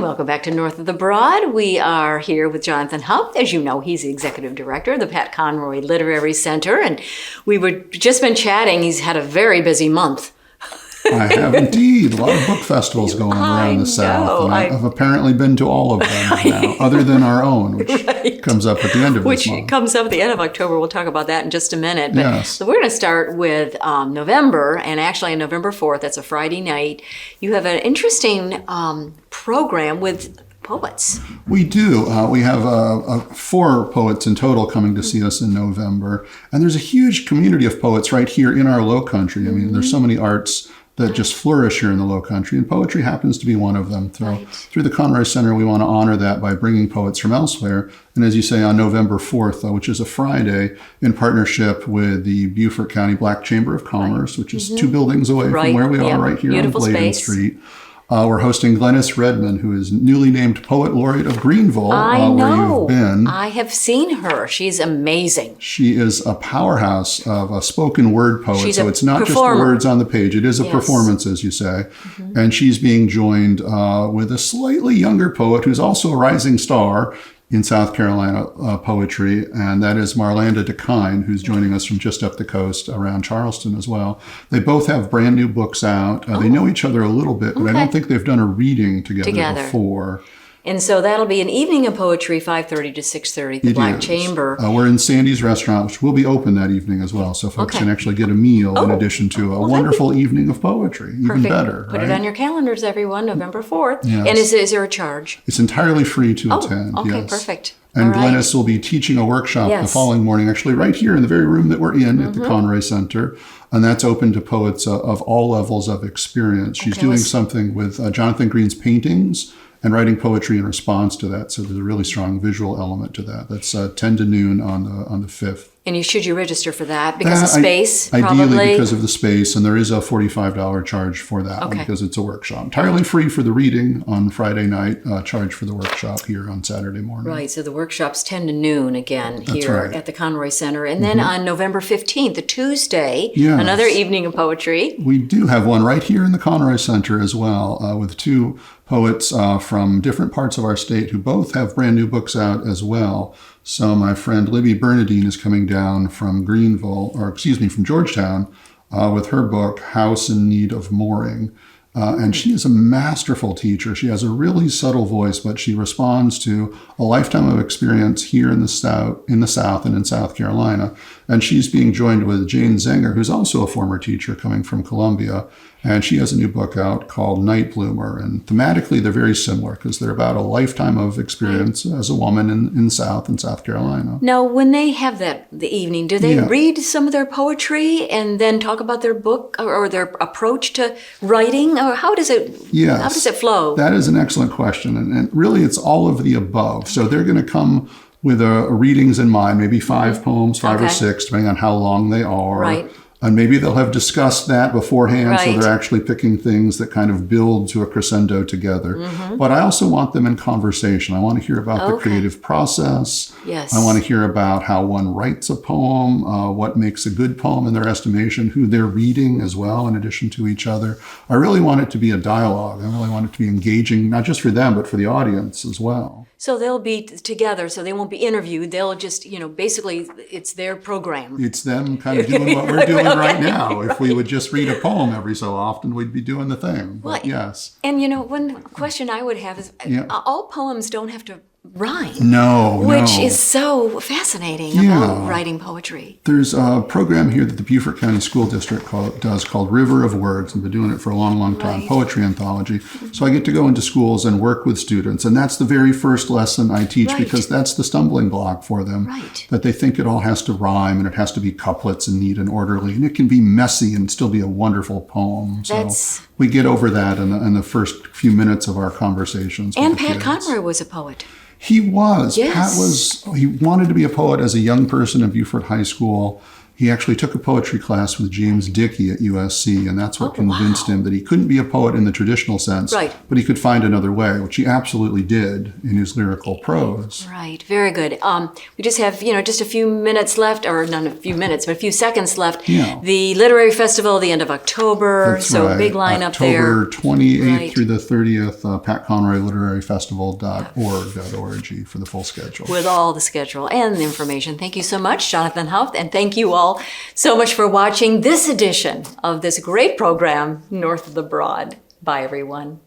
welcome back to North of the Broad. We are here with Jonathan Haupt. As you know, he's the executive director of the Pat Conroy Literary Center, and we were just been chatting. He's had a very busy month. I have indeed. A lot of book festivals going on around the South, and I've apparently been to all of them now, other than our own, which comes up at the end of this month. Which comes up at the end of October. We'll talk about that in just a minute. But, yes. So we're going to start with November, and actually on November 4th, that's a Friday night, you have an interesting program with poets. We do. We have 4 poets in total coming to see us in November, and there's a huge community of poets right here in our Low Country. I mean, there's so many arts that just flourish here in the Low Country, and poetry happens to be one of them. Through the Conroy Center, we want to honor that by bringing poets from elsewhere. And as you say, on November 4th, which is a Friday, in partnership with the Beaufort County Black Chamber of Commerce, which is 2 buildings away from where we are right here on Bladen St. We're hosting Glenis Redmond, who is newly named Poet Laureate of Greenville, where you've been. I have seen her. She's amazing. She is a powerhouse of a spoken word poet. She's so it's not just the words on the page. It is a performance, as you say. And she's being joined with a slightly younger poet who's also a rising star in South Carolina poetry, and that is Marlanda Dekine, who's joining us from just up the coast around Charleston as well. They both have brand new books out. They know each other a little bit, but I don't think they've done a reading together before. And so that'll be an evening of poetry, 5:30 to 6:30 at the Black Chamber. We're in Sandie's restaurant, which will be open that evening as well, so folks can actually get a meal in addition to a wonderful evening of poetry. Even better. Put it on your calendars, everyone, November 4th. Yes. And is there a charge? It's entirely free to attend. Okay, perfect. And Glenis will be teaching a workshop the following morning, actually right here in the very room that we're in at the Conroy Center. And that's open to poets of all levels of experience. She's doing something with Jonathan Green's paintings and writing poetry in response to that. So there's a really strong visual element to that. That's 10 to noon on the 5th. And should you register for that because of space, Ideally probably? Because of the space, and there is a $45 charge for that one because it's a workshop. Entirely free for the reading on Friday night, charge for the workshop here on Saturday morning. Right, so the workshop's 10 to noon again here at the Conroy Center. And then on November 15th, the Tuesday, another evening of poetry. We do have one right here in the Conroy Center as well, with 2 poets from different parts of our state who both have brand new books out as well. So my friend Libby Bernadine is coming down from from Georgetown with her book, House in Need of Mooring. And she is a masterful teacher. She has a really subtle voice, but she responds to a lifetime of experience here in the South and in South Carolina. And she's being joined with Jane Zenger, who's also a former teacher coming from Columbia. And she has a new book out called Night Bloomer. And thematically, they're very similar because they're about a lifetime of experience as a woman in South Carolina. Now, when they have the evening, do they read some of their poetry and then talk about their book or their approach to writing? Or how does it flow? That is an excellent question. And really, it's all of the above. So they're going to come with readings in mind, maybe 5 poems, 5 or 6, depending on how long they are. Right. And maybe they'll have discussed that beforehand, so they're actually picking things that kind of build to a crescendo together. But I also want them in conversation. I want to hear about the creative process. Yes. I want to hear about how one writes a poem, what makes a good poem in their estimation, who they're reading as well, in addition to each other. I really want it to be a dialogue. I really want it to be engaging, not just for them, but for the audience as well. So they'll be together, so they won't be interviewed. They'll just, basically it's their program. It's them kind of doing what we're doing right now. If we would just read a poem every so often, we'd be doing the thing. But yes. And one question I would have is, all poems don't have to rhyme. No. Which is so fascinating about writing poetry. There's a program here that the Beaufort County School District does called River of Words. I've been doing it for a long, long time, poetry anthology. So I get to go into schools and work with students. And that's the very first lesson I teach because that's the stumbling block for them. That they think it all has to rhyme and it has to be couplets and neat and orderly. And it can be messy and still be a wonderful poem. So we get over that in the first few minutes of our conversations. And Pat Conroy was a poet. He was. Pat he wanted to be a poet as a young person in Beaufort High School. he actually took a poetry class with James Dickey at USC, and that's what convinced him that he couldn't be a poet in the traditional sense, Right. but he could find another way, which he absolutely did in his lyrical prose. Right, very good. We just have, just a few minutes left, or not a few minutes, but a few seconds left. Yeah. The Literary Festival, the end of October, That's so right. big lineup there. October 28th Right. through the 30th, patconroyliteraryfestival.org for the full schedule. With all the schedule and the information. Thank you so much, Jonathan Haupt, and thank you all so much for watching this edition of this great program, North of the Broad. Bye, everyone.